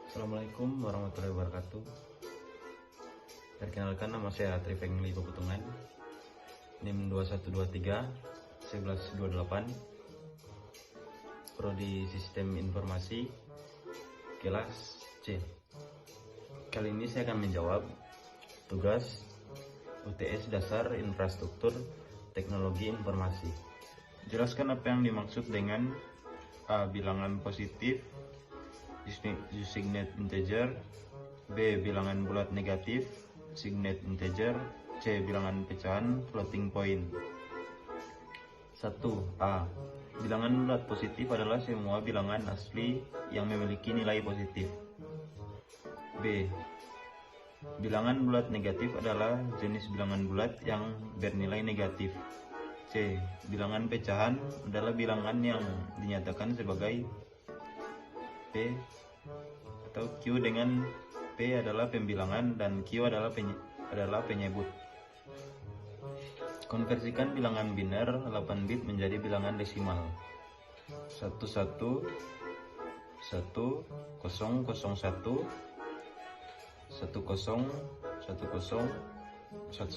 Assalamualaikum warahmatullahi wabarakatuh. Perkenalkan, nama saya Trifeng Lipo Putungan, NIM 2123 1128, Prodi Sistem Informasi, kelas C. Kali ini saya akan menjawab tugas UTS Dasar Infrastruktur Teknologi Informasi. Jelaskan apa yang dimaksud dengan A. Bilangan positif signet integer, B. Bilangan bulat negatif signet integer, C. Bilangan pecahan floating point. 1. A. Bilangan bulat positif adalah semua bilangan asli yang memiliki nilai positif. B. Bilangan bulat negatif adalah jenis bilangan bulat yang bernilai negatif. C. Bilangan pecahan adalah bilangan yang dinyatakan sebagai P atau Q, dengan P adalah pembilangan dan Q adalah penyebut. Konversikan bilangan biner 8 bit menjadi bilangan desimal. 11 10 01 10 10 10 11 00.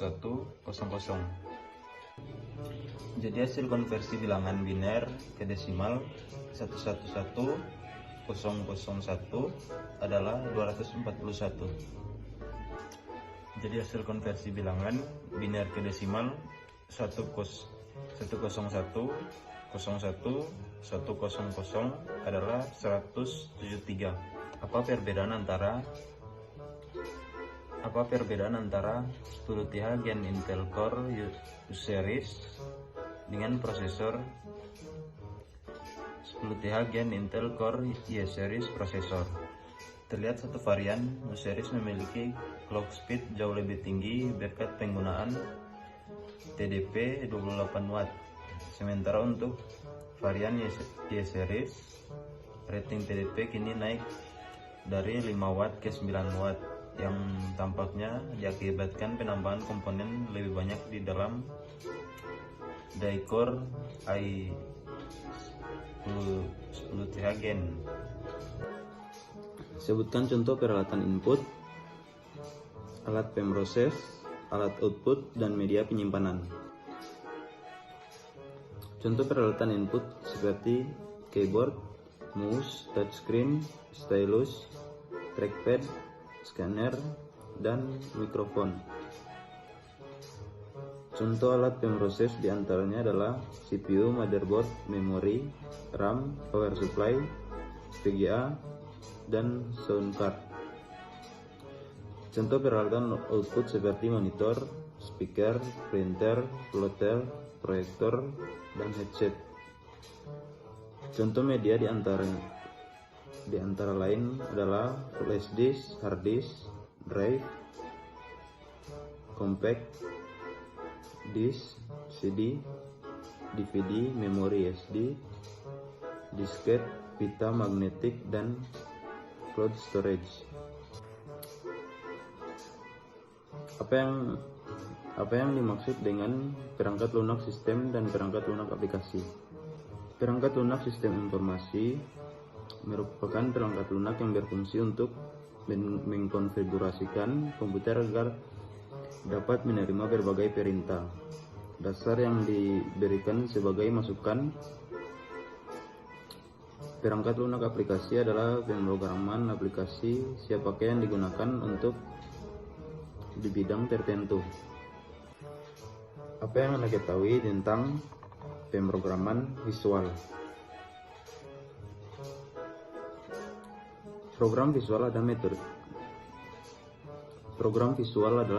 Jadi hasil konversi bilangan biner ke desimal 111 001 adalah 241. Jadi hasil konversi bilangan biner ke desimal 101 01 100 adalah 173. Apa perbedaan antara 10 TH Gen Intel Core U-Series dengan prosesor 10 TH Gen Intel Core Y-Series prosesor? Terlihat satu varian U-Series memiliki clock speed jauh lebih tinggi berkat penggunaan TDP 28 Watt. Sementara untuk varian Y-Series, rating TDP kini naik dari 5 Watt ke 9 Watt, yang tampaknya diakibatkan penambahan komponen lebih banyak di dalam die-core i10 TH Gen. Sebutkan contoh peralatan input, alat pemroses, alat output, dan media penyimpanan. Contoh peralatan input seperti keyboard, mouse, touchscreen, stylus, trackpad, scanner, dan mikrofon. Contoh alat pemroses diantaranya adalah CPU, motherboard, memori, RAM, power supply, VGA, dan sound card. Contoh peralatan output seperti monitor, speaker, printer, plotter, proyektor, dan headset. Contoh media di antara lain adalah flash disk, hard disk, drive, compact disk, CD, DVD, memori SD, disket, pita magnetik, dan cloud storage. Apa yang dimaksud dengan perangkat lunak sistem dan perangkat lunak aplikasi? Perangkat lunak sistem informasi merupakan perangkat lunak yang berfungsi untuk mengkonfigurasikan komputer agar dapat menerima berbagai perintah dasar yang diberikan sebagai masukan. Perangkat lunak aplikasi adalah pemrograman aplikasi siap pakai yang digunakan untuk di bidang tertentu. Apa yang Anda ketahui tentang pemrograman visual? Program visual adalah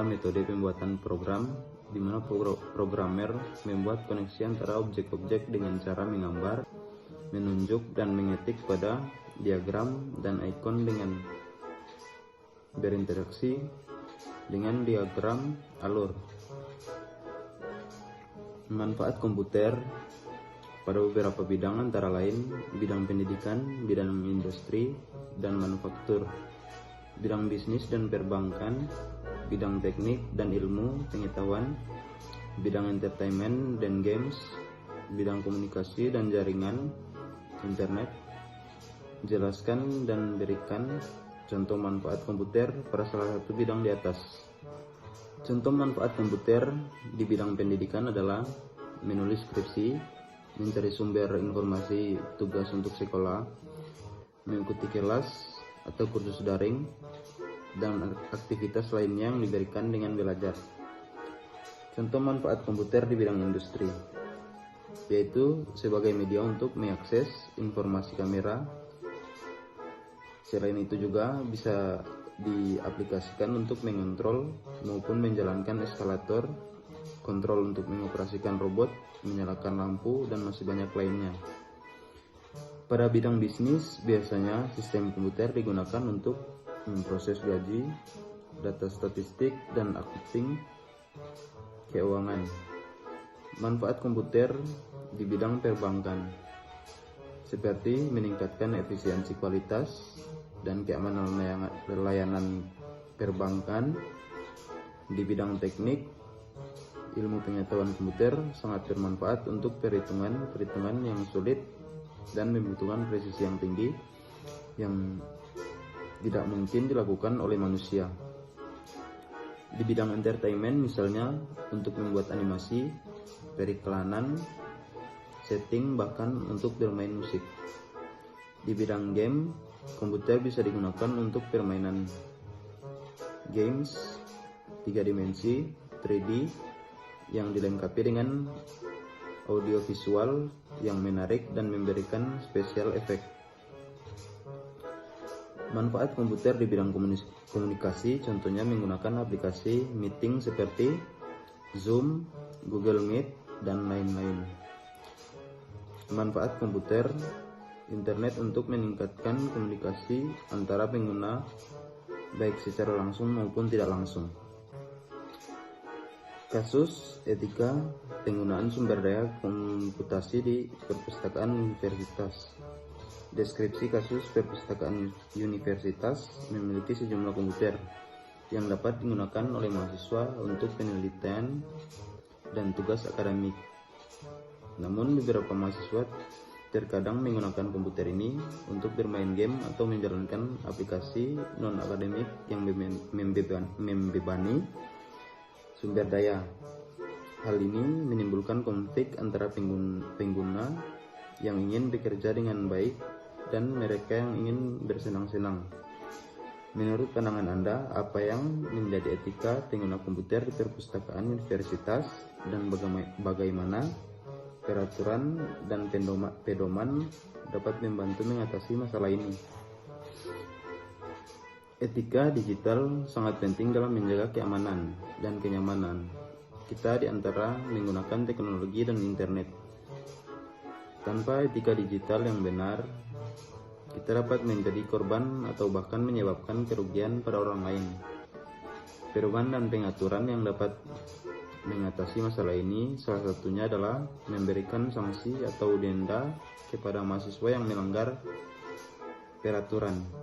metode pembuatan program di mana programmer membuat koneksi antara objek-objek dengan cara menggambar, menunjuk, dan mengetik pada diagram dan ikon dengan berinteraksi dengan diagram alur. Manfaat komputer pada beberapa bidang antara lain bidang pendidikan, bidang industri dan manufaktur, bidang bisnis dan perbankan, bidang teknik dan ilmu pengetahuan, bidang entertainment dan games, bidang komunikasi dan jaringan internet. Jelaskan dan berikan contoh manfaat komputer pada salah satu bidang di atas. Contoh manfaat komputer di bidang pendidikan adalah menulis skripsi, mencari sumber informasi tugas untuk sekolah, mengikuti kelas atau kursus daring, dan aktivitas lainnya yang diberikan dengan belajar. Contoh manfaat komputer di bidang industri, yaitu sebagai media untuk mengakses informasi kamera. Selain itu juga bisa diaplikasikan untuk mengontrol maupun menjalankan eskalator, kontrol untuk mengoperasikan robot, menyalakan lampu, dan masih banyak lainnya. Pada bidang bisnis, biasanya sistem komputer digunakan untuk memproses gaji, data statistik, dan accounting keuangan. Manfaat komputer di bidang perbankan, seperti meningkatkan efisiensi kualitas dan keamanan layanan perbankan. Di bidang teknik, ilmu pengetahuan komputer sangat bermanfaat untuk perhitungan yang sulit dan membutuhkan presisi yang tinggi yang tidak mungkin dilakukan oleh manusia. Di bidang entertainment, misalnya untuk membuat animasi, periklanan, setting, bahkan untuk bermain musik. Di bidang game, komputer bisa digunakan untuk permainan games 3 dimensi 3D yang dilengkapi dengan audio visual yang menarik dan memberikan special effect. Manfaat komputer di bidang komunikasi, contohnya menggunakan aplikasi meeting seperti Zoom, Google Meet, dan lain-lain. Manfaat komputer internet untuk meningkatkan komunikasi antara pengguna baik secara langsung maupun tidak langsung. Kasus etika penggunaan sumber daya komputasi di perpustakaan universitas. Deskripsi kasus perpustakaan universitas memiliki sejumlah komputer yang dapat digunakan oleh mahasiswa untuk penelitian dan tugas akademik. Namun beberapa mahasiswa terkadang menggunakan komputer ini untuk bermain game atau menjalankan aplikasi non-akademik yang membebani sumber daya. Hal ini menimbulkan konflik antara pengguna yang ingin bekerja dengan baik dan mereka yang ingin bersenang-senang. Menurut pandangan Anda, apa yang menjadi etika pengguna komputer di perpustakaan universitas dan bagaimana peraturan dan pedoman dapat membantu mengatasi masalah ini? Etika digital sangat penting dalam menjaga keamanan dan kenyamanan kita di antara menggunakan teknologi dan internet. Tanpa etika digital yang benar, kita dapat menjadi korban atau bahkan menyebabkan kerugian pada orang lain. Pedoman dan pengaturan yang dapat mengatasi masalah ini salah satunya adalah memberikan sanksi atau denda kepada mahasiswa yang melanggar peraturan.